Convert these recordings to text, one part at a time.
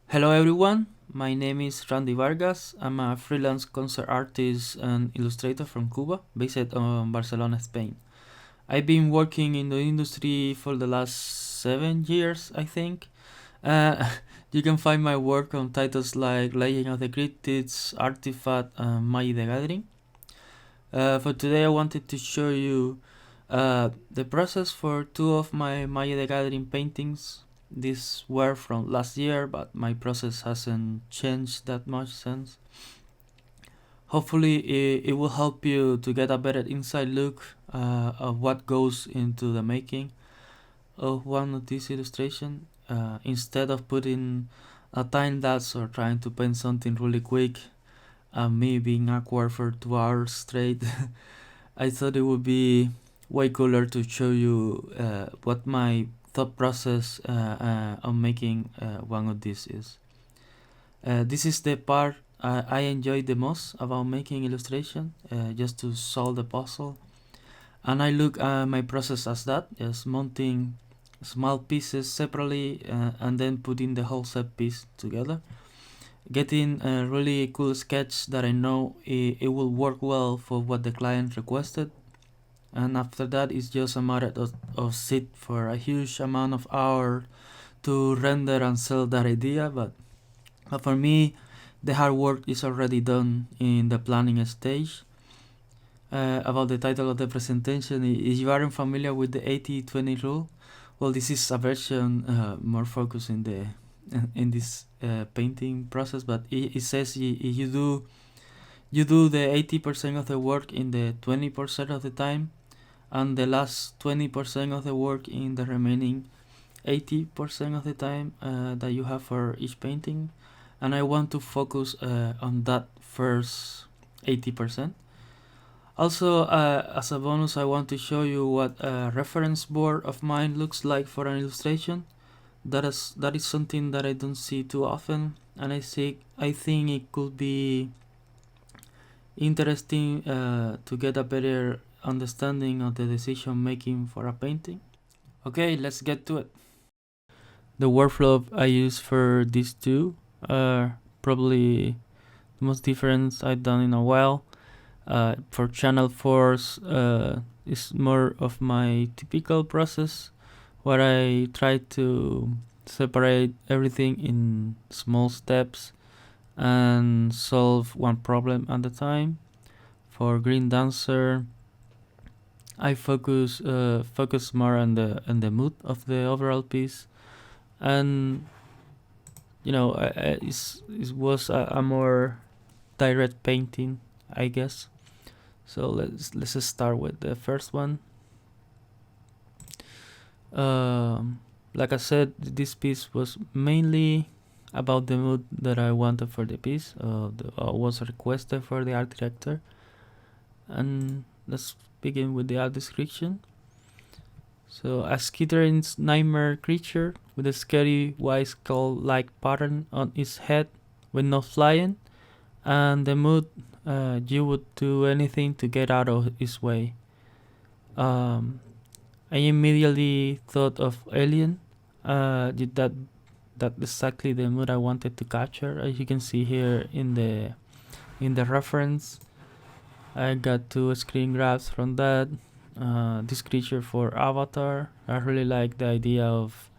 Hello everyone, my name is Randy Vargas. I'm a freelance concert artist and illustrator from Cuba, based on Barcelona, Spain. I've been working in the industry for the last 7 years, I think. Uh, you can find my work on titles like Legend of the Cryptids, Artifact, and Magic the Gathering. For today, I wanted to show you the process for two of my Magic the Gathering paintings. These were from last year, but my process hasn't changed that much since. Hopefully, it will help you to get a better inside look of what goes into the making of one of these illustrations. Instead of putting a time lapse or trying to paint something really quick, and me being awkward for 2 hours straight, I thought it would be way cooler to show you what my thought process on making one of these is. This is the part I enjoy the most about making illustration, just to solve the puzzle. And I look at my process as that, just mounting small pieces separately and then putting the whole set piece together. Getting a really cool sketch that I know it will work well for what the client requested, and after that it's just a matter of sit for a huge amount of hours to render and sell that idea. But for me, the hard work is already done in the planning stage. About the title of the presentation, if you aren't familiar with the 80-20 rule, well, this is a version more focused in this painting process, but it says you do the 80% of the work in the 20% of the time, and the last 20% of the work in the remaining 80% of the time that you have for each painting. And I want to focus on that first 80%. Also, as a bonus, I want to show you what a reference board of mine looks like for an illustration. That is something that I don't see too often, and I think it could be interesting to get a better understanding of the decision making for a painting. Okay, let's get to it. The workflow I use for these two are probably the most different I've done in a while. For Channel Force, is more of my typical process where I try to separate everything in small steps and solve one problem at a time. For Green Dancer, I focus more on the mood of the overall piece, and it was a more direct painting, I guess. So let's just start with the first one. Like I said, this piece was mainly about the mood that I wanted for the piece. Was requested for the art director, and let's begin with the art description. So, a skittering nightmare creature with a scary white skull-like pattern on its head, with no flying, and the mood you would do anything to get out of its way. I immediately thought of Alien. That exactly the mood I wanted to capture. As you can see here in the reference, I got 2 screen grabs from that. This creature for Avatar. I really like the idea of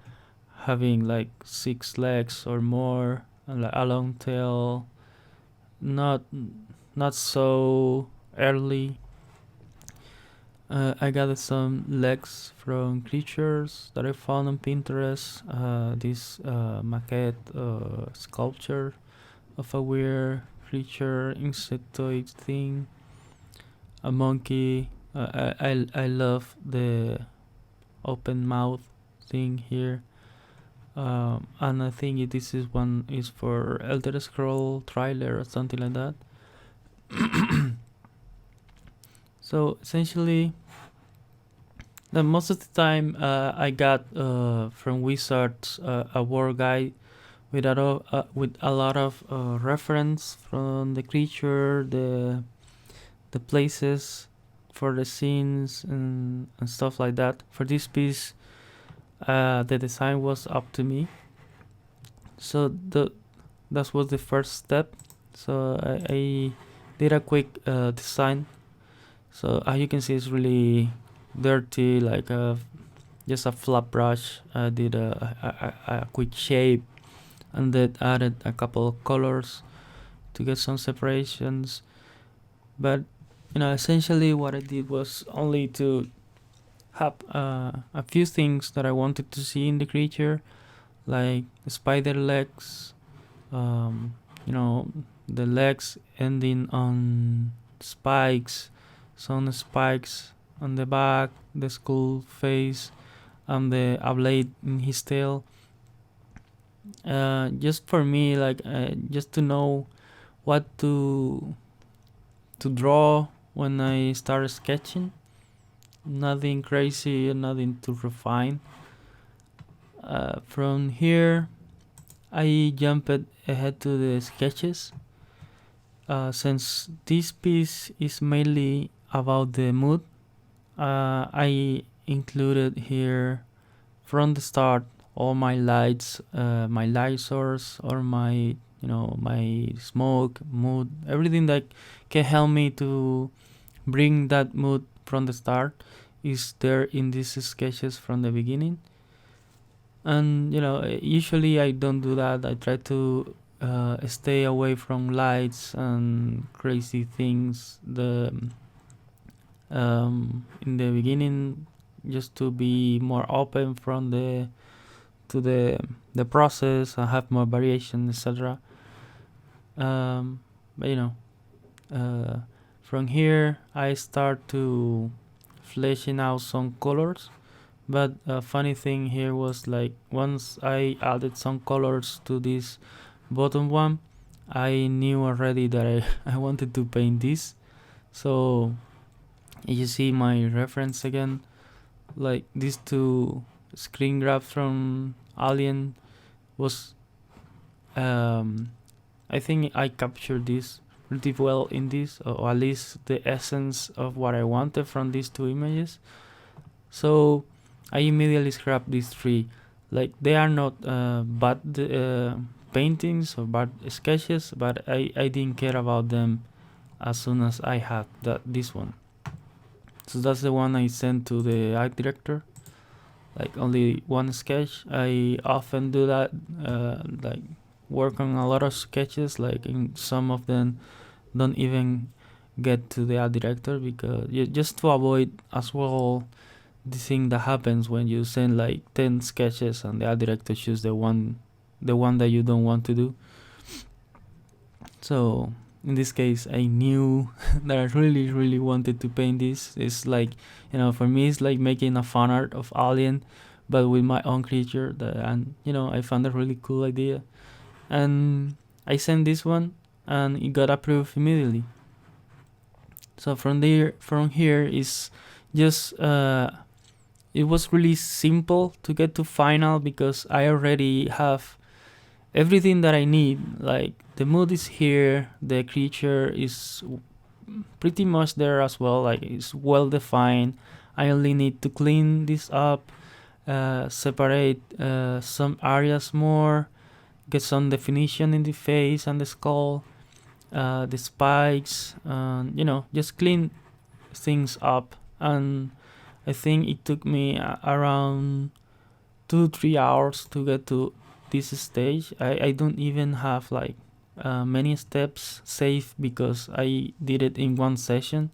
having like 6 legs or more, and like a long tail. Not so early. I gathered some legs from creatures that I found on Pinterest. This maquette sculpture of a weird creature, insectoid thing, a monkey. I love the open mouth thing here. And I think this is one is for Elder Scroll trailer or something like that. So essentially, most of the time I got from Wizards a word guide with a lot of reference from the creature, the places for the scenes and stuff like that. For this piece, the design was up to me. So that was the first step. So I did a quick design. So as you can see, it's really dirty, like just a flat brush. I did a quick shape, and then added a couple of colors to get some separations. But essentially what I did was only to have a few things that I wanted to see in the creature, like spider legs, um, you know, the legs ending on spikes, some spikes on the back, the skull face, and a blade in his tail. Just for me, like just to know what to draw when I start sketching. Nothing crazy, nothing too refined. From here, I jumped ahead to the sketches. Since this piece is mainly about the mood, I included here from the start all my lights, my light source, or my my smoke, mood, everything that can help me to bring that mood from the start is there in these sketches from the beginning. And usually I don't do that. I try to stay away from lights and crazy things in the beginning, just to be more open from the process and have more variation, etc. But from here I start to fleshing out some colors. But a funny thing here was, like, once I added some colors to this bottom one, I knew already that I wanted to paint this. So you see my reference again, like these two screen grabs from Alien was I think I captured this pretty well in this, or at least the essence of what I wanted from these two images. So I immediately scrapped these three. Like, they are not bad paintings or bad sketches, but I didn't care about them as soon as I had this one. So that's the one I sent to the art director. Like, only one sketch. I often do that, like work on a lot of sketches, like in some of them don't even get to the art director, because just to avoid as well the thing that happens when you send like 10 sketches and the art director chooses the one that you don't want to do. So in this case, I knew that I really wanted to paint this. It's like, for me, it's like making a fan art of Alien, but with my own creature. And I found a really cool idea, and I sent this one, and it got approved immediately. So from here is just it was really simple to get to final, because I already have everything that I need. Like, the mood is here, the creature is pretty much there as well, like it's well defined. I only need to clean this up, separate some areas more, get some definition in the face and the skull, the spikes, just clean things up. And I think it took me around 2-3 hours to get to this stage. I don't even have like many steps saved, because I did it in one session.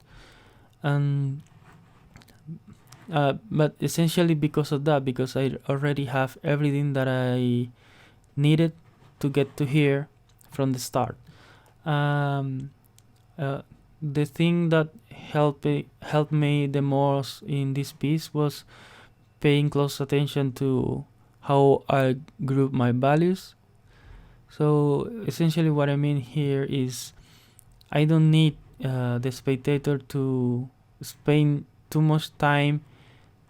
And but essentially because of that, because I already have everything that I needed to get to here from the start. The thing that helped me the most in this piece was paying close attention to how I group my values. So essentially what I mean here is, I don't need the spectator to spend too much time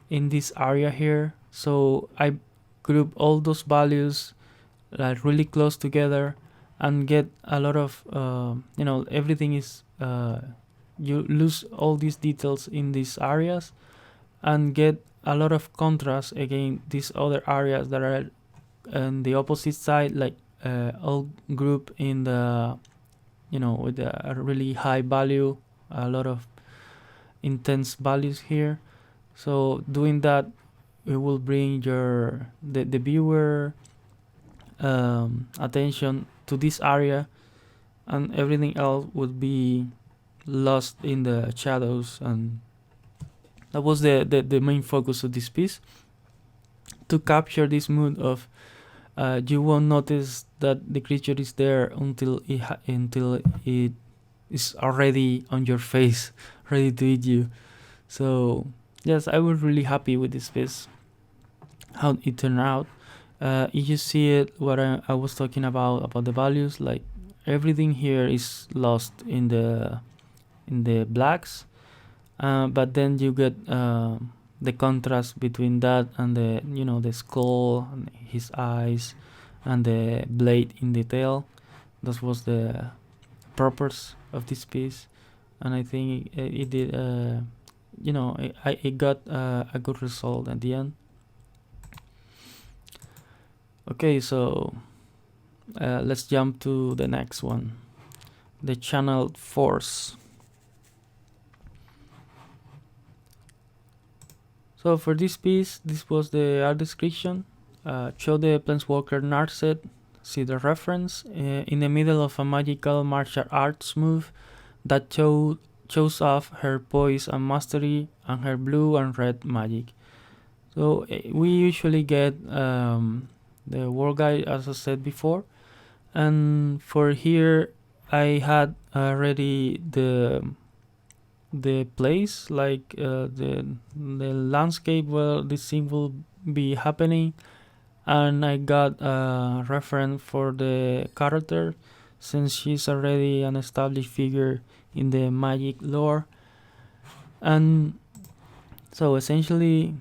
in this area here. So I group all those values like really close together, and get a lot of everything is you lose all these details in these areas, and get a lot of contrast against these other areas that are on the opposite side, like all group in the, with a really high value, a lot of intense values here. So doing that, it will bring the viewer attention to this area, and everything else would be lost in the shadows. And that was the main focus of this piece, to capture this mood of you won't notice that the creature is there until it is already on your face, ready to eat you. So yes, I was really happy with this piece, how it turned out. You see it, what I was talking about the values, like everything here is lost in the blacks, but then you get the contrast between that and the skull and his eyes and the blade in the tail. That was the purpose of this piece, and I think it did. It got a good result at the end. Okay, so let's jump to the next one, the channeled force. So for this piece, this was the art description. Show the planeswalker Narset, see the reference, in the middle of a magical martial arts move that shows off her poise and mastery and her blue and red magic. So we usually get the world guide, as I said before, and for here I had already the place, like the landscape where this thing will be happening, and I got a reference for the character, since she's already an established figure in the magic lore. And so essentially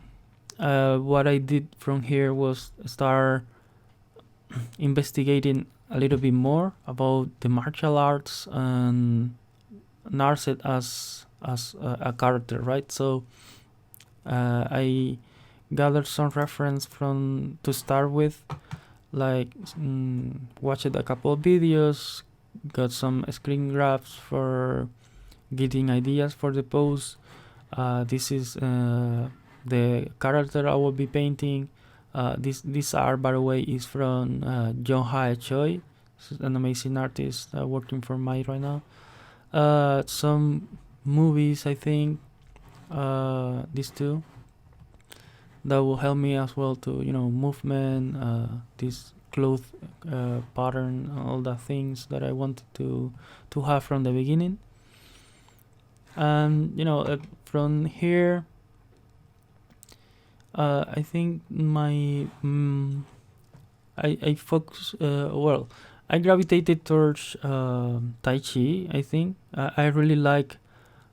what I did from here was start investigating a little bit more about the martial arts and Narset as a character, right? So I gathered some reference from to start with, like watched a couple of videos, got some screen grabs for getting ideas for the pose. This is the character I will be painting. This art, by the way, is from John Hae Choi, an amazing artist working for Mai right now. Some movies, I think, these two, that will help me as well to movement, this cloth pattern, all the things that I wanted to have from the beginning. And from here, I think my I focus I gravitated towards Tai Chi. I think I really like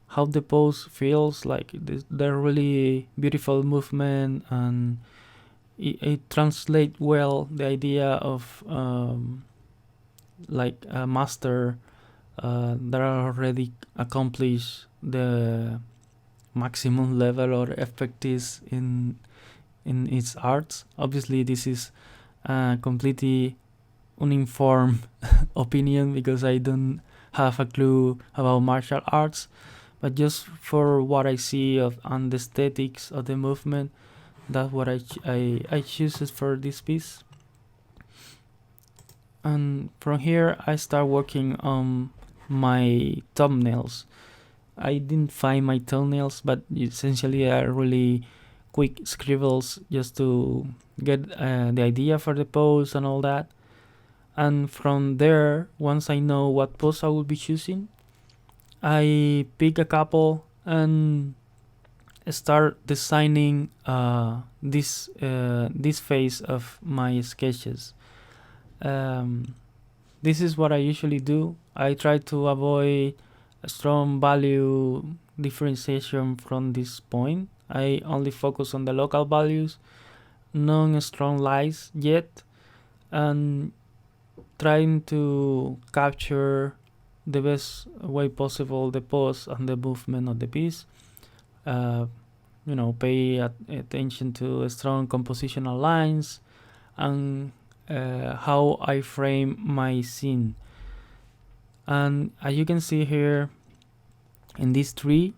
how the pose feels, like they're really beautiful movement, and it translates well the idea of like a master that already accomplished the maximum level or expertise in its arts. Obviously this is completely uninformed opinion, because I don't have a clue about martial arts, but just for what I see of and the aesthetics of the movement, that's what I choose it for this piece. And from here I start working on my thumbnails. I didn't find my thumbnails, but essentially are really quick scribbles just to get the idea for the pose and all that. And from there, once I know what pose I will be choosing, I pick a couple and start designing this phase of my sketches. This is what I usually do. I try to avoid a strong value differentiation from this point. I only focus on the local values, non-strong lies yet, and trying to capture the best way possible the pose and the movement of the piece. Pay attention to strong compositional lines, and how I frame my scene. And as you can see here in these three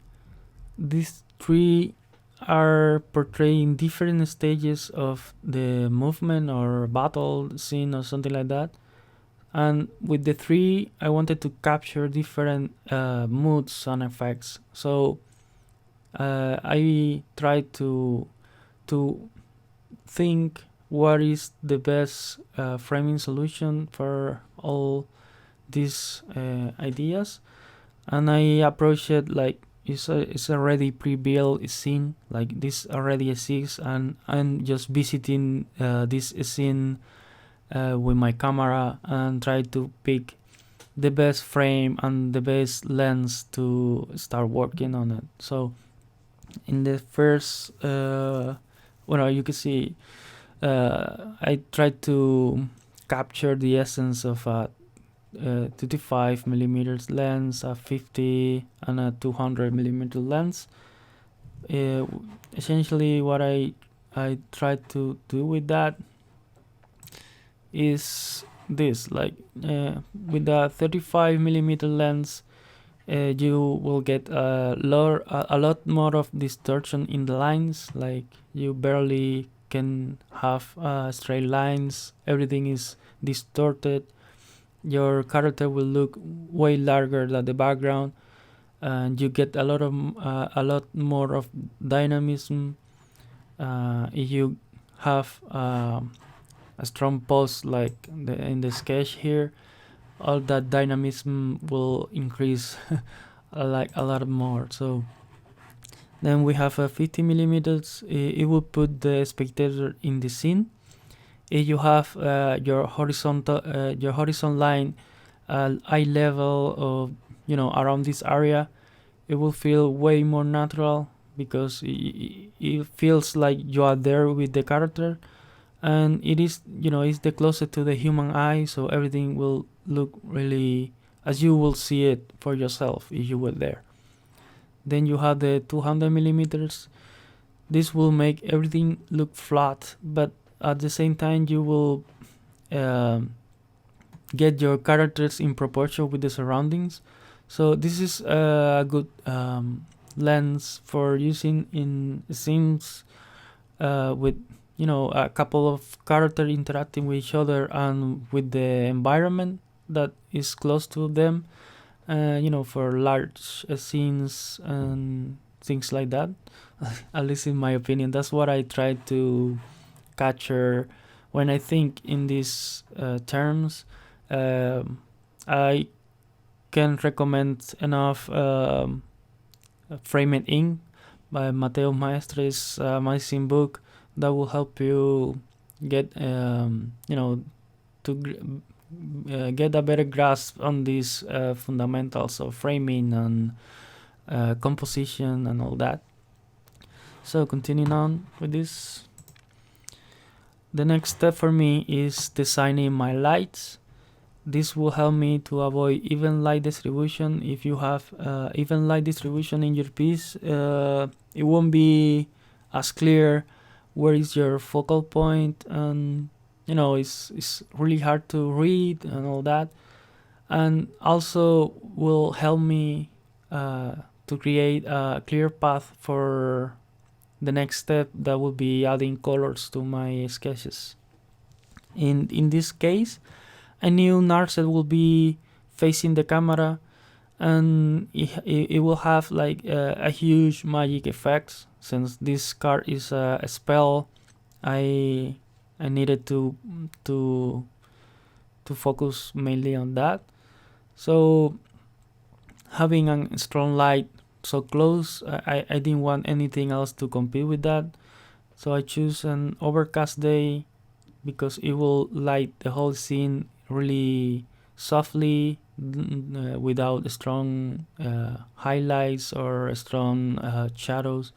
are portraying different stages of the movement or battle scene or something like that. And with the three, I wanted to capture different moods and effects. So I tried to think what is the best framing solution for all these ideas, and I approach it like it's already pre-built scene, like this already exists, and I'm just visiting this scene with my camera and try to pick the best frame and the best lens to start working on it. So in the first you can see I tried to capture the essence of a 35 millimeters lens, a 50 and a 200 millimeter lens. Essentially what I tried to do with that is this, like with the 35 millimeter lens you will get a lot more of distortion in the lines, like you barely can have straight lines, everything is distorted, your character will look way larger than the background, and you get a lot more of dynamism. If you have a strong pose like in the sketch here, all that dynamism will increase like a lot more. So then we have a 50 millimeters. It will put the spectator in the scene. If you have your horizon line eye level of around this area, it will feel way more natural because it feels like you are there with the character, and it is it's the closest to the human eye, so everything will look really as you will see it for yourself if you were there. Then you have the 200 millimeters. This will make everything look flat, but at the same time you will get your characters in proportion with the surroundings. So this is a good lens for using in scenes with a couple of characters interacting with each other and with the environment that is close to them, for large scenes and things like that. At least in my opinion, that's what I try to capture when I think in these terms. I can recommend enough Frame It In by Mateo Maestre's amazing book that will help you get get a better grasp on these fundamentals of framing and composition and all that. So continuing on with this, the next step for me is designing my lights. This will help me to avoid even light distribution. If you have even light distribution in your piece, it won't be as clear where is your focal point, and it's really hard to read and all that. And also will help me to create a clear path for the next step, that will be adding colors to my sketches. In this case, I knew Narset will be facing the camera, and it will have like a huge magic effect. Since this card is a spell, I needed to focus mainly on that. So having a strong light so close, I didn't want anything else to compete with that. So I choose an overcast day because it will light the whole scene really softly, without strong highlights or strong shadows.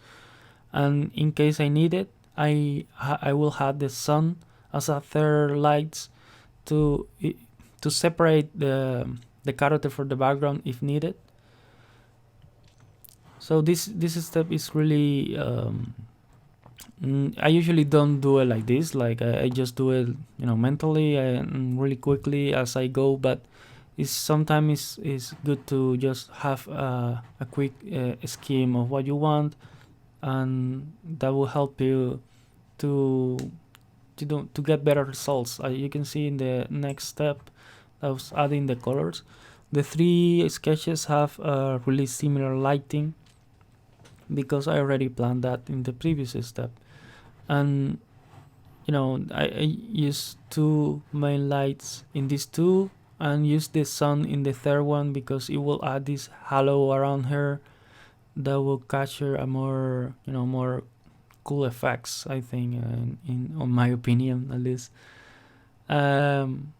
And in case I need it, I will have the sun as a third light to separate the character from the background if needed. So this step is really I usually don't do it like this. Like I just do it, mentally and really quickly as I go. But it's sometimes is good to just have a quick scheme of what you want, and that will help you to to get better results. You can see in the next step, I was adding the colors. The three sketches have really similar lighting because I already planned that in the previous step. And I use two main lights in these two, and use the sun in the third one because it will add this halo around her that will capture a more cool effects, I think, in on my opinion at least. um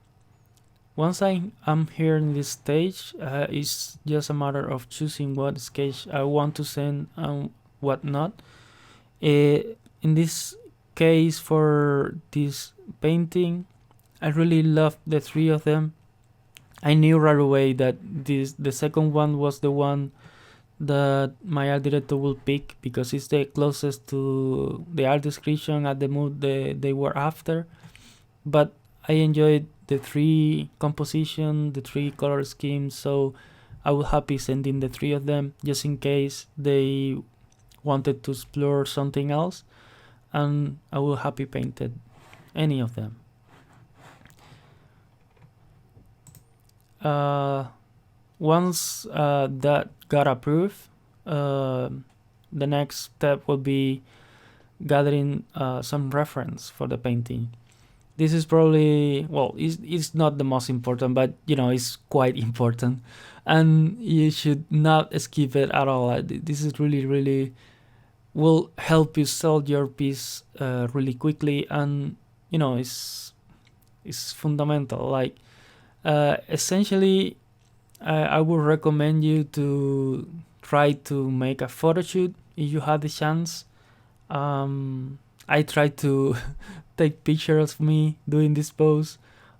Once I'm here in this stage, it's just a matter of choosing what sketch I want to send and what not. In this case, for this painting, I really loved the three of them. I knew right away that the second one was the one that my art director will pick because it's the closest to the art description at the mood they were after. But I enjoyed the three composition, the three color schemes, so I was happy sending the three of them just in case they wanted to explore something else, and I will happy painted any of them. Once that got approved, the next step will be gathering some reference for the painting. This is probably, well, it's not the most important, but it's quite important, and you should not skip it at all. This is really will help you sell your piece really quickly, and it's fundamental. Like essentially, I would recommend you to try to make a photo shoot if you have the chance. I tried to take pictures of me doing this pose.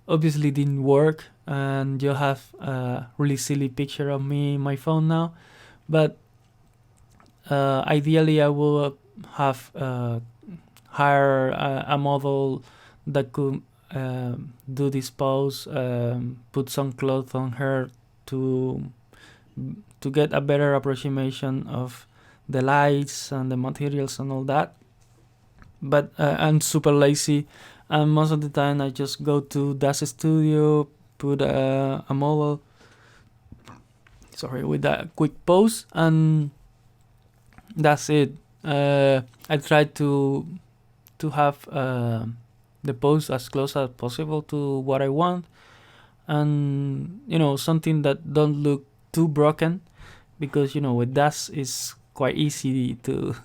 Obviously didn't work, and you have a really silly picture of me in my phone now. But ideally I will have hire a model that could do this pose, put some clothes on her to get a better approximation of the lights and the materials and all that. But I'm super lazy, and most of the time I just go to Das Studio, put a model, with a quick pose, and that's it. I try to have the pose as close as possible to what I want, and something that don't look too broken, because with dust is quite easy to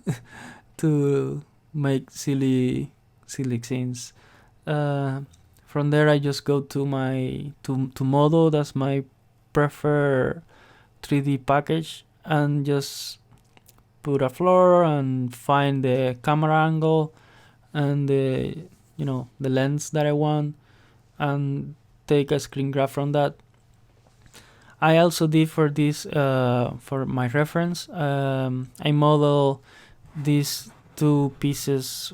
to make silly scenes. From there I just go to my to model. That's my preferred 3D package, and just put a floor and find the camera angle and the lens that I want, and take a screen grab from that. I also did for this for my reference, I model these two pieces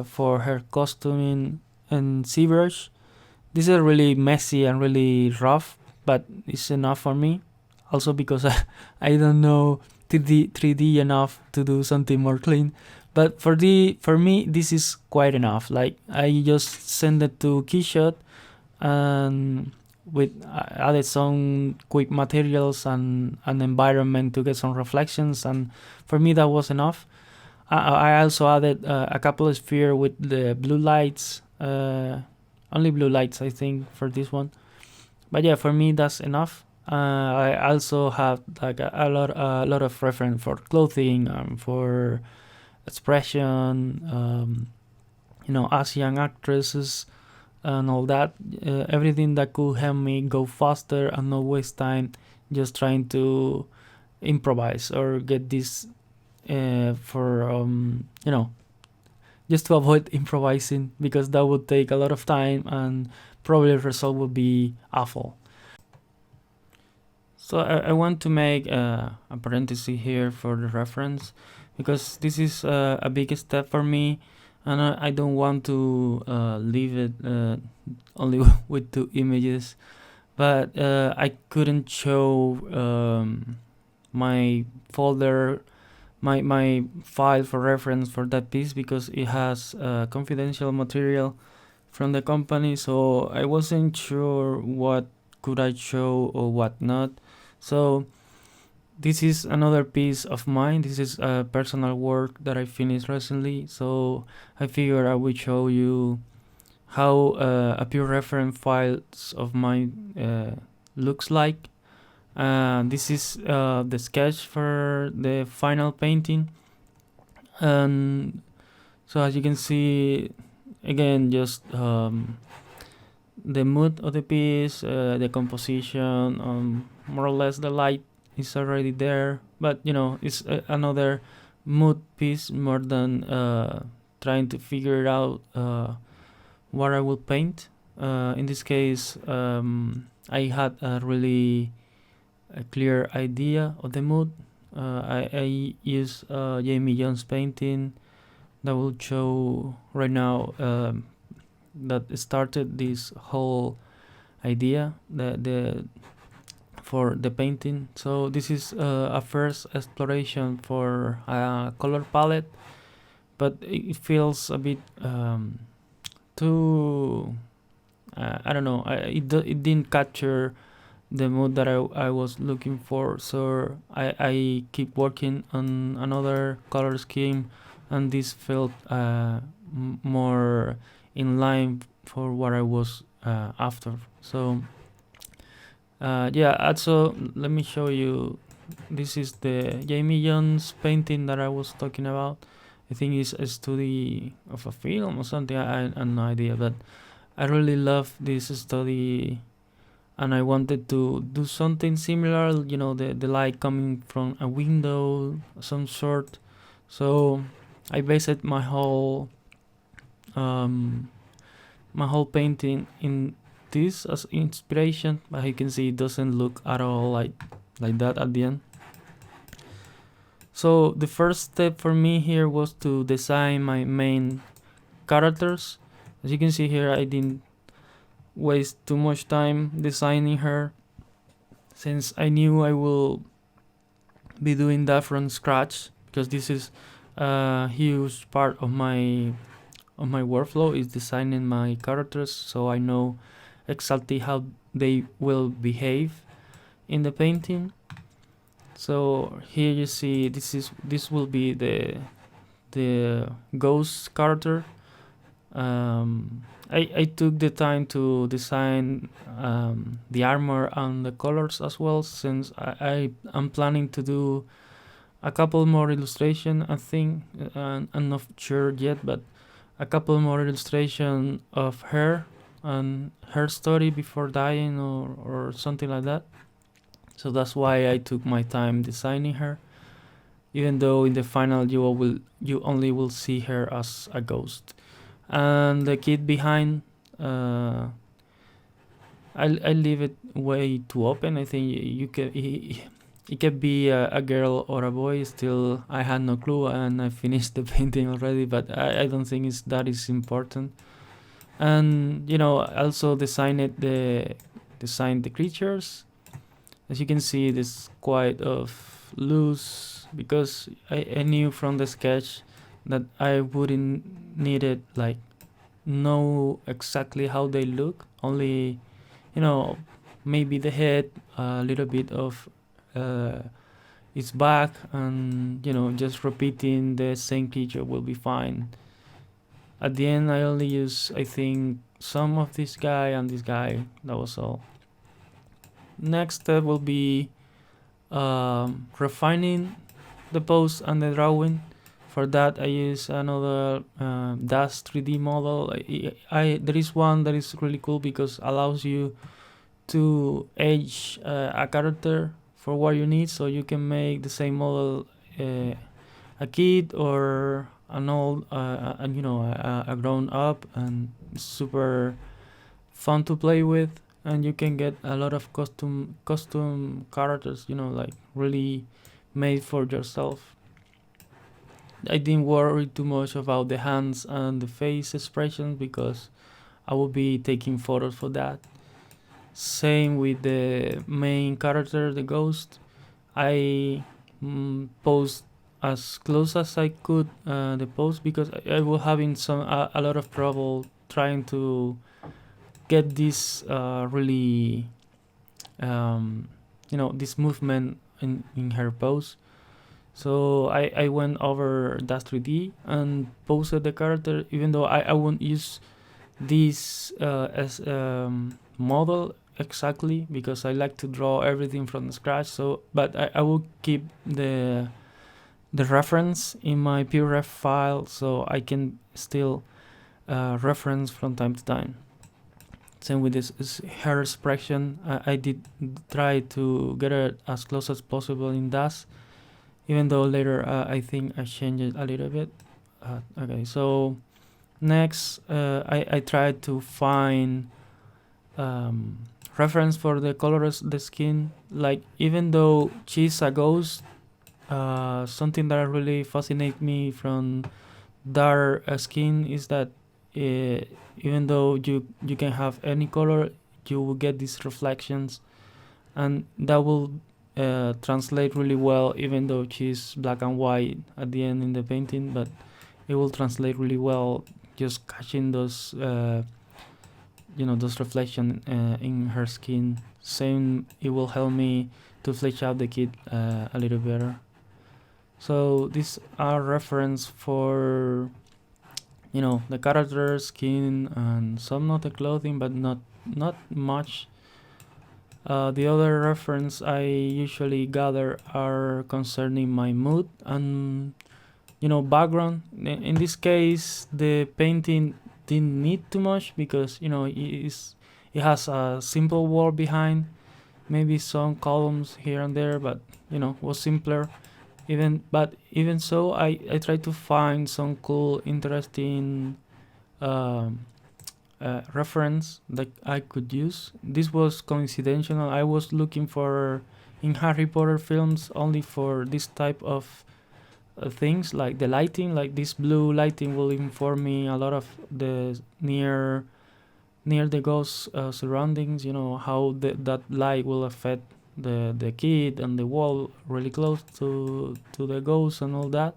for her costuming and ZBrush. These are really messy and really rough, but it's enough for me. Also because I don't know 3D enough to do something more clean. But for me, this is quite enough. Like I just send it to Keyshot, and with added some quick materials and an environment to get some reflections, and for me that was enough. I also added a couple of sphere with the blue lights, only blue lights I think for this one. But yeah, for me that's enough. I also have like a lot of reference for clothing, for expression, Asian actresses and all that. Everything that could help me go faster and not waste time just trying to improvise or get this for just to avoid improvising, because that would take a lot of time and probably the result would be awful. So I want to make a parenthesis here for the reference, because this is a big step for me, and I don't want to leave it only with 2 images. But I couldn't show my folder, my file for reference for that piece, because it has confidential material from the company, so I wasn't sure what could I show or what not. So this is another piece of mine. This is a personal work that I finished recently, so I figured I would show you how a pure reference files of mine looks like. This is the sketch for the final painting, and so as you can see, again, just the mood of the piece, the composition, more or less the light is already there, but it's another mood piece more than trying to figure out what I will paint. In this case, I had a really clear idea of the mood. I use Jamie Jones painting that will show right now, that started this whole idea for the painting. So this is a first exploration for a color palette, but it feels a bit too I don't know, it didn't capture the mood that I was looking for, so I keep working on another color scheme, and this felt more in line for what I was after. So also let me show you, this is the Jamie Jones painting that I was talking about. I think it's a study of a film or something, I have no idea, but I really love this study, and I wanted to do something similar, the light coming from a window, some sort. So I based my whole painting in this as inspiration, but you can see it doesn't look at all like that at the end. So the first step for me here was to design my main characters. As you can see here, I didn't waste too much time designing her, since I knew I will be doing that from scratch, because this is a huge part of my workflow, is designing my characters, so I know exactly how they will behave in the painting. So here you see, this will be the ghost character. I took the time to design the armor and the colors as well, since I'm planning to do a couple more illustration, I think. I'm not sure yet, but a couple more illustration of her and her story before dying, or something like that. So that's why I took my time designing her, even though in the final you only will see her as a ghost. And the kid behind, I leave it way too open. I think it could be a girl or a boy. Still, I had no clue, and I finished the painting already, but I don't think that is important. And also designed the creatures. As you can see, this quite of loose, because I knew from the sketch that I wouldn't need it like know exactly how they look, only maybe the head, a little bit of its back, and just repeating the same creature will be fine. At the end, I only use, I think, some of this guy and this guy. That was all. Next step will be refining the pose and the drawing. For that, I use another DAS 3D model. There is one that is really cool, because allows you to age a character for what you need, so you can make the same model a kid or an old, a grown up, and super fun to play with. And you can get a lot of custom characters, like really made for yourself. I didn't worry too much about the hands and the face expressions because I will be taking photos for that. Same with the main character, the ghost. I posed as close as I could the pose because I was having a lot of trouble trying to get this really this movement in her pose. So I went over that 3D and posted the character, even though I won't use this as model exactly because I like to draw everything from scratch. So, but I will keep the reference in my PREF file so I can still reference from time to time. Same with this hair expression. I did try to get it as close as possible in DAS, even though later I think I changed it a little bit. Okay, so next I tried to find reference for the color of the skin. Like, even though she's a ghost, something that really fascinates me from dark skin is that even though you can have any color, you will get these reflections, and that will translate really well even though she's black and white at the end in the painting, but it will translate really well just catching those those reflection in her skin. Same, it will help me to flesh out the kid a little better. So these are reference for the character skin and some of the clothing, but not much. The other reference I usually gather are concerning my mood and background. In this case, the painting didn't need too much because it has a simple wall behind, maybe some columns here and there, but was simpler. Even so, I tried to find some cool, interesting reference that I could use. This was coincidental. I was looking for in Harry Potter films only for this type of things, like the lighting, like this blue lighting will inform me a lot of the near the ghost surroundings. How that light will affect the kid and the wall really close to the ghost and all that.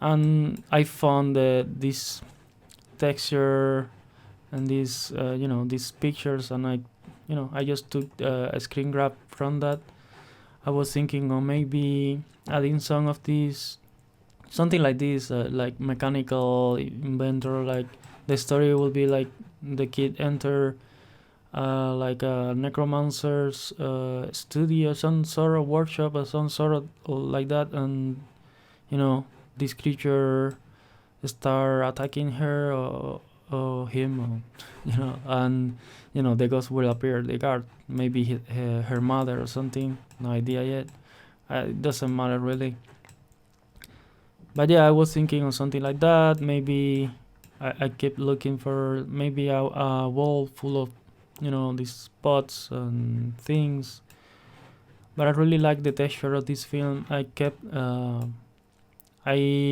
And I found this texture and these pictures, and I just took a screen grab from that. I was thinking of maybe adding some of these, something like this, like mechanical inventor, like the story will be like the kid enter like a necromancer's studio, some sort of workshop or some sort of like that, and this creature start attacking her or him, and the ghost will appear, the guard, maybe her mother or something, no idea yet. It doesn't matter really, but yeah, I was thinking of something like that. Maybe I kept looking for maybe a wall full of these spots and things, but I really like the texture of this film. I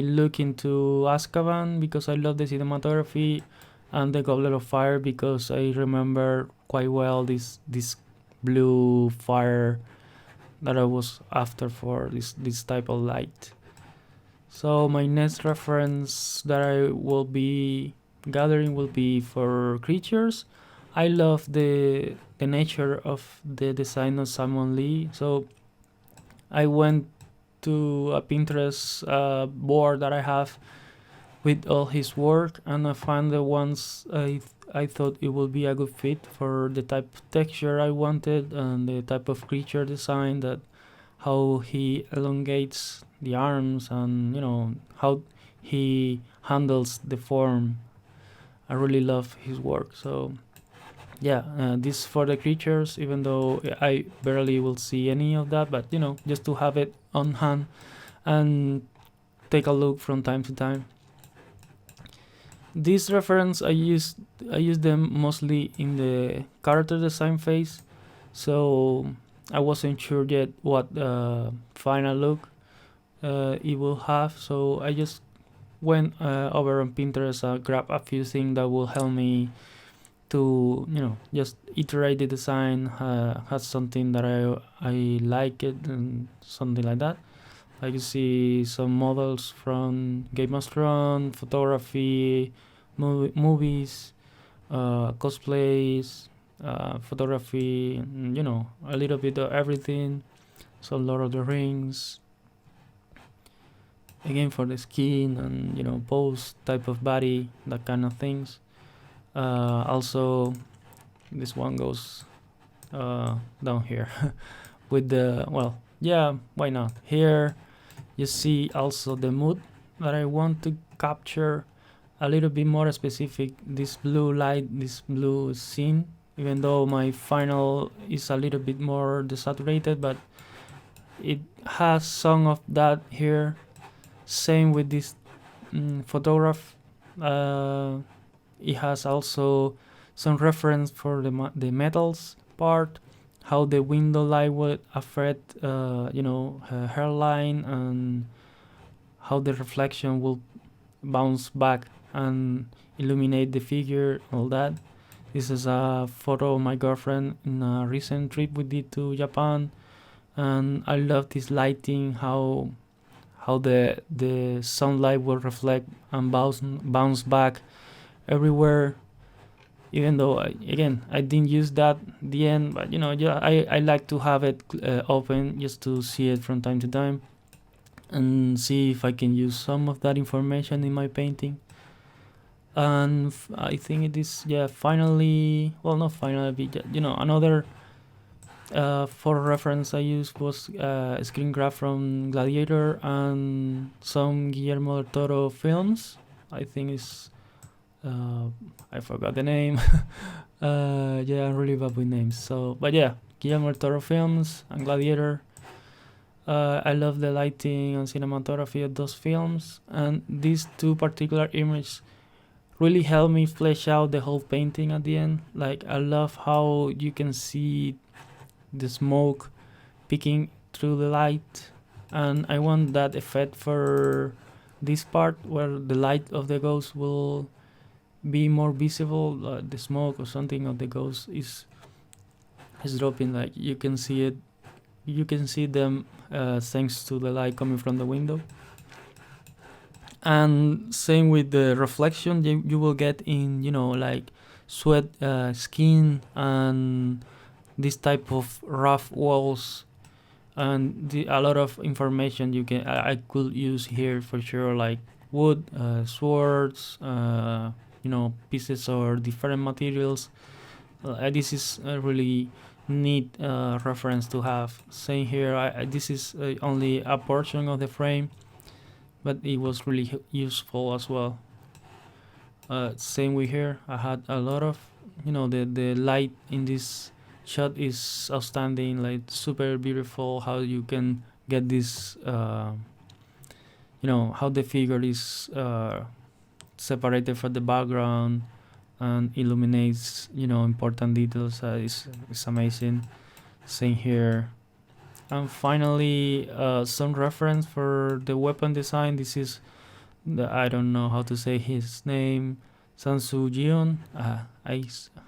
look into Azkaban because I love the cinematography, and the Goblet of Fire because I remember quite well this blue fire that I was after for this type of light. So my next reference that I will be gathering will be for creatures. I love the nature of the design of Simon Lee, so I went to a Pinterest board that I have with all his work, and I found the ones I thought it would be a good fit for the type of texture I wanted and the type of creature design, that how he elongates the arms and how he handles the form. I really love his work. So yeah, this for the creatures, even though I barely will see any of that, but just to have it on hand and take a look from time to time. This reference I use them mostly in the character design phase, so I wasn't sure yet what final look it will have, so I just went over on Pinterest, grab a few things that will help me to just iterate the design, has something that I like it and something like that. I can see some models from Game of Thrones, photography, movies, cosplays, photography, a little bit of everything. So Lord of the Rings, again for the skin and pose, type of body, that kind of things. Also, this one goes down here with the, well, yeah, why not? Here you see also the mood that I want to capture, a little bit more specific, this blue light, this blue scene, even though my final is a little bit more desaturated, but it has some of that here. Same with this photograph. It has also some reference for the metals part, how the window light would affect her hairline, and how the reflection will bounce back and illuminate the figure, all that. This is a photo of my girlfriend in a recent trip we did to Japan, and I love this lighting, how the sunlight will reflect and bounce back everywhere. Even though I didn't use that at the end, but I like to have it open just to see it from time to time and see if I can use some of that information in my painting. And I think it is finally, well, not finally, but another for reference I used was a screen grab from Gladiator and some Guillermo del Toro films. I think it's I forgot the name. I'm really bad with names. So, but yeah, Guillermo del Toro films and Gladiator. I love the lighting and cinematography of those films, and these two particular images really helped me flesh out the whole painting at the end. Like, I love how you can see the smoke peeking through the light, and I want that effect for this part where the light of the ghost will be more visible. The smoke or something of the ghost is dropping, like you can see it, you can see them thanks to the light coming from the window. And same with the reflection you will get in like sweat, skin, and this type of rough walls, and a lot of information I could use here for sure, like wood, swords, pieces or different materials. This is a really neat reference to have. Same here, this is only a portion of the frame, but it was really useful as well. Same with here, I had a lot of the light in this shot is outstanding, like super beautiful, how you can get this how the figure is separated from the background and illuminates important details. It's amazing. Same here. And finally, some reference for the weapon design. This is I don't know how to say his name, Sansu Jion.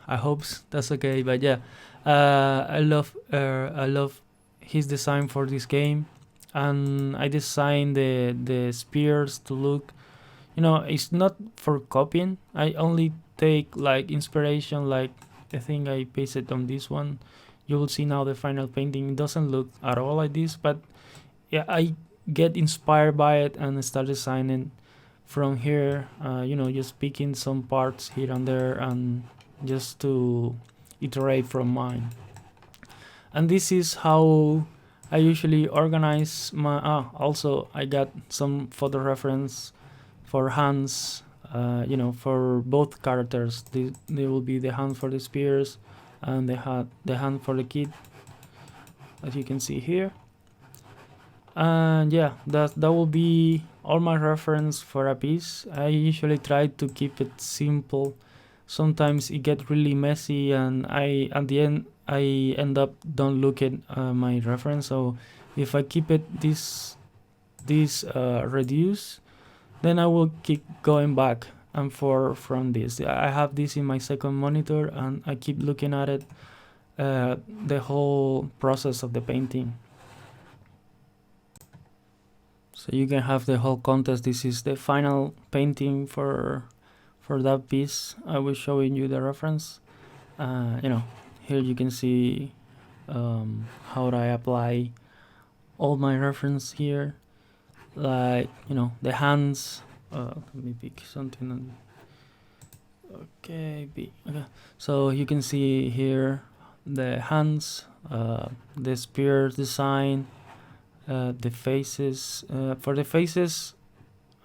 I hope that's okay, but yeah, I love his design for this game, and I designed the spears to look, it's not for copying. I only take like inspiration, like the thing I pasted on this one. You will see now the final painting. It doesn't look at all like this, but yeah, I get inspired by it and start designing from here. Just picking some parts here and there and just to iterate from mine. And this is how I usually organize my. Also, I got some photo reference for hands. For both characters, they will be the hand for the spears and the hand for the kid, as you can see here. And yeah, that will be all my reference for a piece. I usually try to keep it simple. Sometimes it gets really messy, and at the end I end up don't look at my reference. So if I keep it this reduced, Then I will keep going back and forth from this. I have this in my second monitor, and I keep looking at it, the whole process of the painting. So you can have the whole contest. This is the final painting for that piece. I was showing you the reference. Here you can see how I apply all my reference here, like the hands. Let me pick something. Okay. So you can see here the hands, the spear design, the faces. For the faces,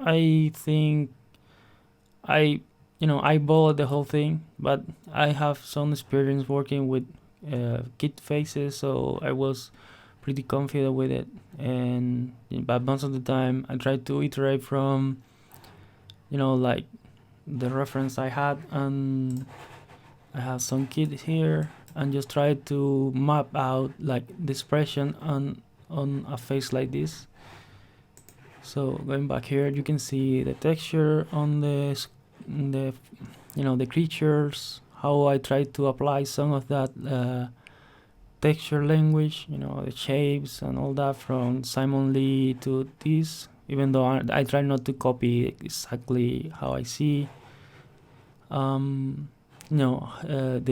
I think I eyeballed the whole thing, but I have some experience working with kid faces, so I was pretty confident with it. But most of the time, I try to iterate from like the reference I had, and I have some kids here, and just try to map out like the expression on a face like this. So going back here, you can see the texture on the creatures, how I try to apply some of that texture language, the shapes and all that from Simon Lee to this, even though I try not to copy exactly how I see. The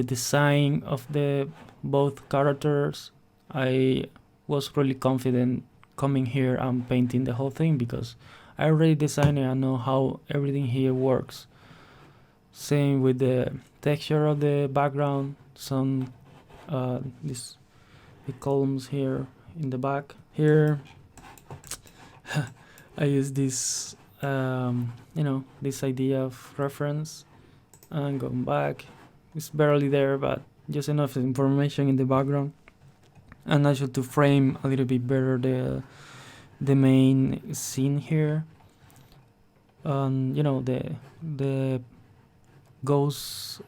design of the both characters, I was really confident coming here and painting the whole thing because I already designed it. I know how everything here works. Same with the texture of the background, some these big columns here in the back. Here I use this this idea of reference, and going back, it's barely there, but just enough information in the background, and also to frame a little bit better the main scene here. The ghost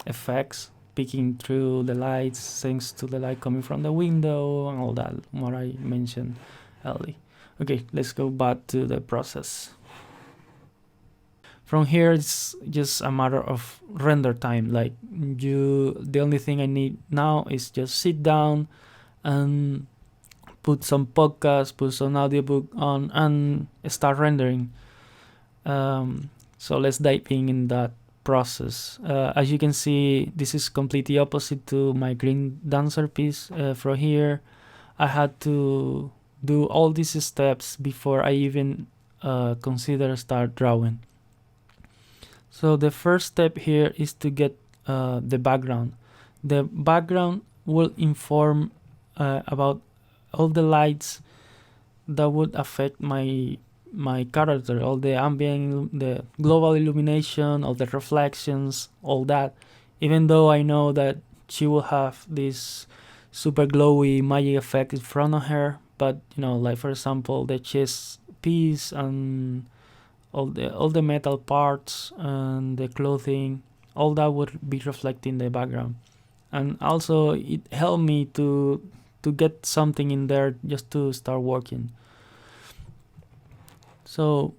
effects peeking through the lights thanks to the light coming from the window and all that, what I mentioned earlier. Okay, let's go back to the process. From here, it's just a matter of render time. Like the only thing I need now is just sit down and put some podcast, put some audiobook on, and start rendering. So let's dive in that process. As you can see, this is completely opposite to my Green Dancer piece. From here, I had to do all these steps before I even consider start drawing. So the first step here is to get the background. The background will inform about all the lights that would affect my character, all the ambient, the global illumination, all the reflections, all that. Even though I know that she will have this super glowy magic effect in front of her, but like for example, the chest piece and all the metal parts and the clothing, all that would be reflected in the background. And also it helped me to get something in there just to start working. So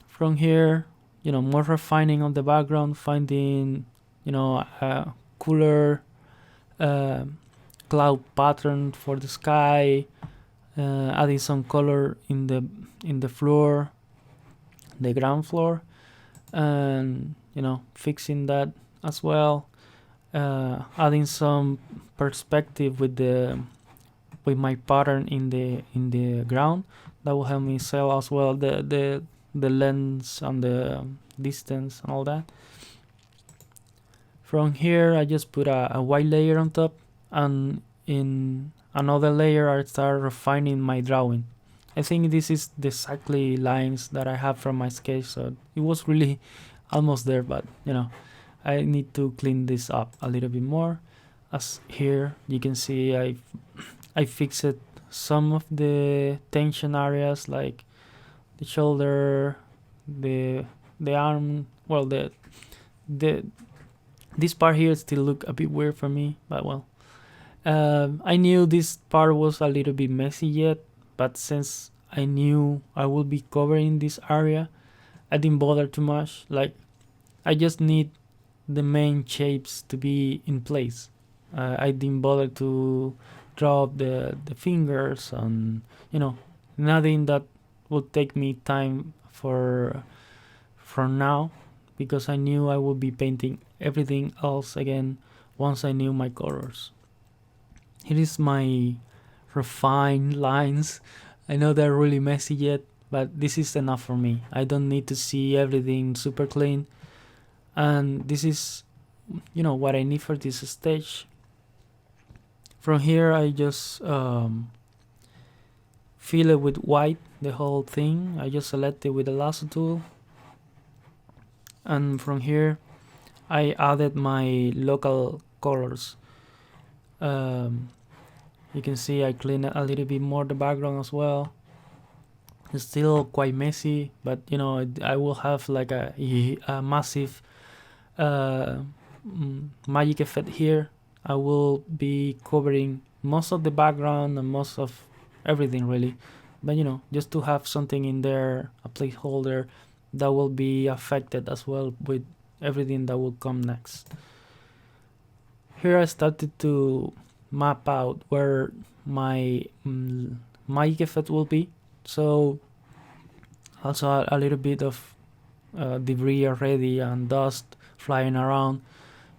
from here, more refining on the background, finding a cooler cloud pattern for the sky, adding some color in the floor, the ground floor, and fixing that as well, adding some perspective with my pattern in the ground. That will help me sell as well the lens and the distance and all that. From here, I just put a white layer on top, and in another layer I start refining my drawing. I think this is the exactly lines that I have from my sketch, so it was really almost there, but I need to clean this up a little bit more. As here you can see, I fixed some of the tension areas, like the shoulder, the arm. Well, this part here still look a bit weird for me, but I knew this part was a little bit messy yet, but since I knew I would be covering this area, I didn't bother too much. Like, I just need the main shapes to be in place. I didn't bother to draw up the fingers and, nothing that would take me time for now, because I knew I would be painting everything else again once I knew my colors. Here is my refined lines. I know they're really messy yet, but this is enough for me. I don't need to see everything super clean, and this is what I need for this stage. From here I just fill it with white, the whole thing. I just select it with the lasso tool, and from here I added my local colors. You can see I clean a little bit more the background as well. It's still quite messy, but I will have like a massive magic effect here. I will be covering most of the background and most of everything really, but just to have something in there, a placeholder that will be affected as well with everything that will come next. Here I started to map out where my magic effect will be. So also a little bit of debris already and dust flying around,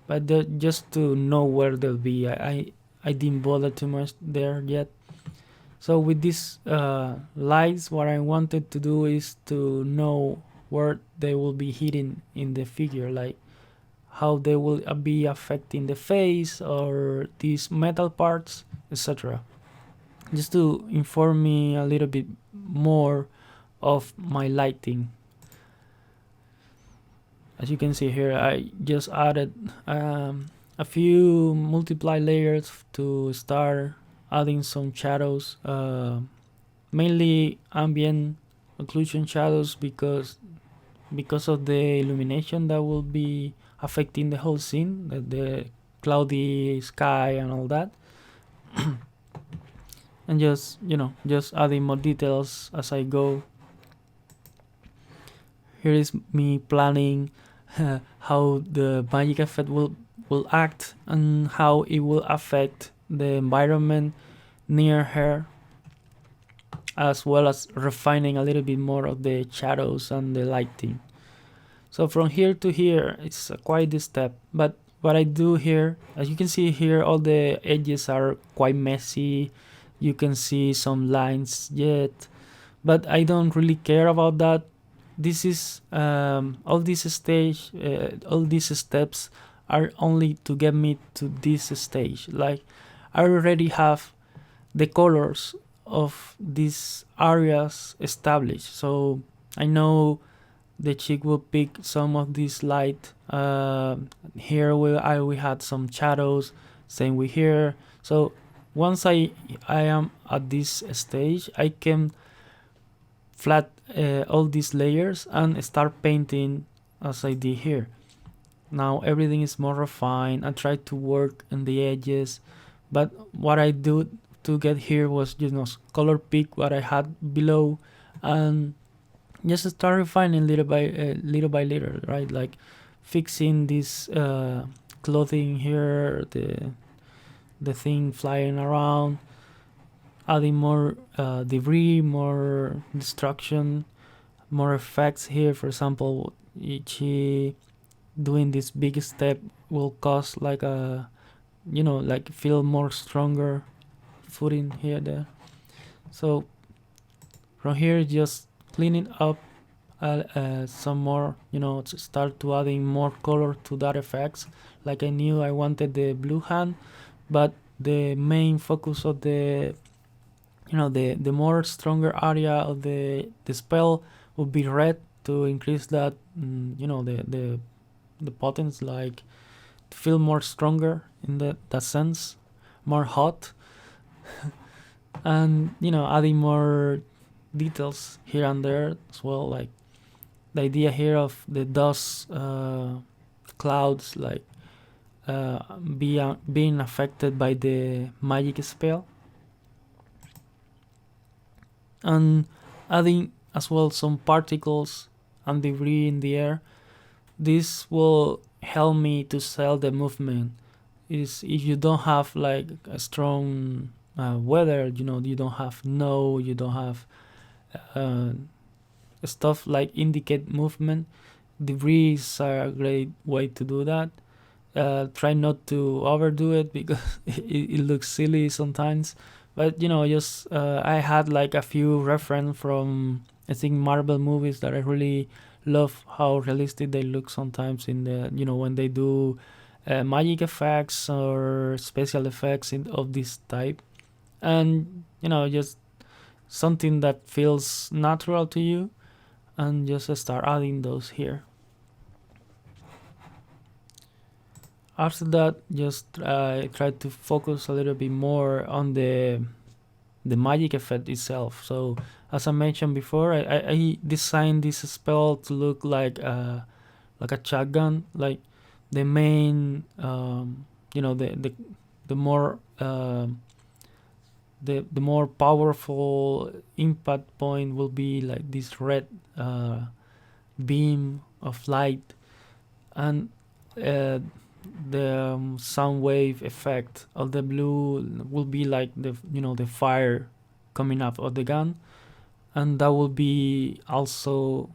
but just to know where they'll be. I didn't bother too much there yet. So with these lights, what I wanted to do is to know where they will be hitting in the figure, like how they will be affecting the face or these metal parts, etc. Just to inform me a little bit more of my lighting. As you can see here, I just added a few multiply layers to start adding some shadows, mainly ambient occlusion shadows, because of the illumination that will be affecting the whole scene, the cloudy sky and all that. And just adding more details as I go. Here is me planning how the magic effect will act and how it will affect the environment near her, as well as refining a little bit more of the shadows and the lighting. So from here to here, it's quite a step. But what I do here, as you can see here, all the edges are quite messy. You can see some lines yet, but I don't really care about that. This is all these steps are only to get me to this stage. Like, I already have the colors of these areas established, so I know the chick will pick some of this light. Here we had some shadows, same with here. So once I am at this stage, I can flat all these layers and start painting as I did here. Now everything is more refined. I try to work on the edges, but what I do to get here was color pick what I had below and just start refining little by little, right? Like fixing this clothing here, the thing flying around, adding more debris, more destruction, more effects here. For example, Ichi doing this big step will cause like a like feel more stronger footing here there. So from here, just cleaning up some more, to start to adding more color to that effects. Like, I knew I wanted the blue hand, but the main focus of the the more stronger area of the spell would be red, to increase that the potence, like to feel more stronger in that sense, more hot. And adding more details here and there as well, like the idea here of the dust clouds, like being affected by the magic spell. And adding as well some particles and debris in the air. This will help me to sell the movement. Is if you don't have like a strong weather, you don't have snow, you don't have uh, stuff like indicate movement. Debris are a great way to do that. Try not to overdo it because it looks silly sometimes. But just I had like a few reference from I think Marvel movies that I really love how realistic they look sometimes in the when they do magic effects or special effects of this type, and just something that feels natural to you, and just start adding those here. After that, just try to focus a little bit more on the magic effect itself. So as I mentioned before, I designed this spell to look like a shotgun. Like the main, the more the more powerful impact point will be like this red beam of light, and the sound wave effect of the blue will be like the fire coming up of the gun, and that will be also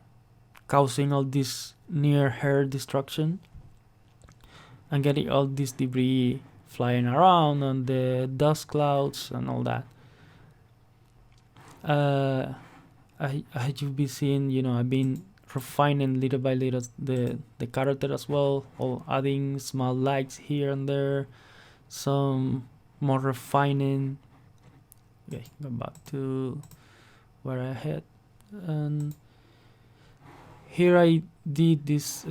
causing all this near air destruction and getting all this debris flying around and the dust clouds and all that. As you've been seeing, I've been refining little by little the character as well, or adding small lights here and there, some more refining. Okay, go back to where I had, and here I did this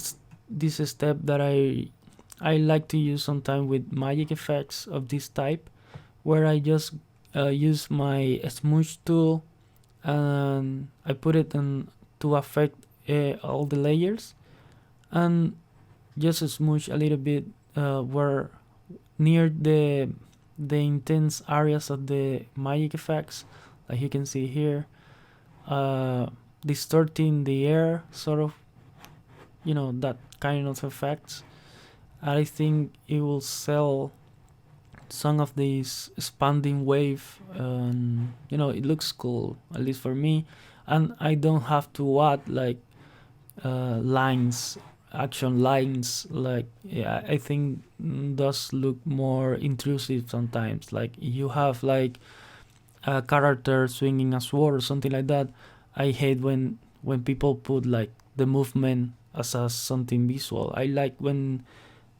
step that I like to use sometimes with magic effects of this type, where I just use my smoosh tool and I put it in to affect all the layers, and just smoosh a little bit where near the intense areas of the magic effects, like you can see here, distorting the air, sort of, that kind of effects. I think it will sell some of these expanding wave, and it looks cool, at least for me, and I don't have to add like lines, action lines. Like, yeah, I think does look more intrusive sometimes. Like you have like a character swinging a sword or something like that. I hate when people put like the movement as something visual. I like when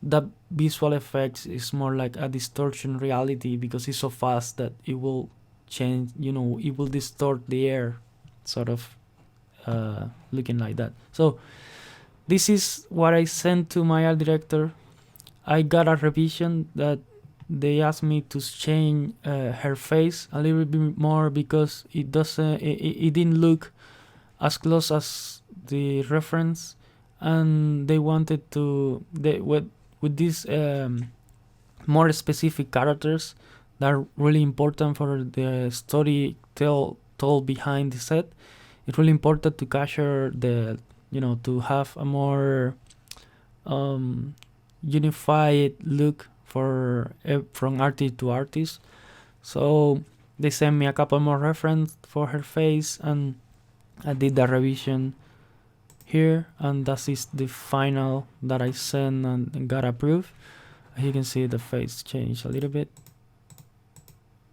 that visual effects is more like a distortion reality, because it's so fast that it will change, it will distort the air, sort of looking like that. So this is what I sent to my art director. I got a revision that they asked me to change her face a little bit more, because it didn't look as close as the reference, and they wanted to with these more specific characters that are really important for the story told behind the set. It's really important to capture the to have a more unified look for from artist to artist. So they sent me a couple more reference for her face, and I did the revision here, and that is the final that I sent and got approved. You can see the face change a little bit,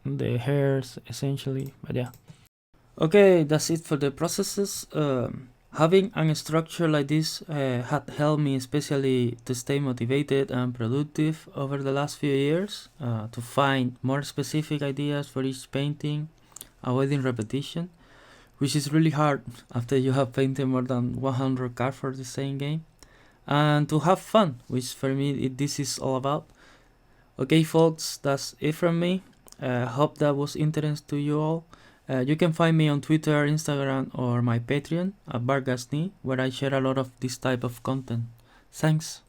the hairs essentially, but yeah. Okay, that's it for the processes. Having a structure like this had helped me especially to stay motivated and productive over the last few years, to find more specific ideas for each painting, avoiding repetition, which is really hard after you have painted more than 100 cards for the same game, and to have fun, which for me this is all about. Okay folks, that's it from me. Hope that was interesting to you all. You can find me on Twitter, Instagram, or my Patreon at Vargasni, where I share a lot of this type of content. Thanks.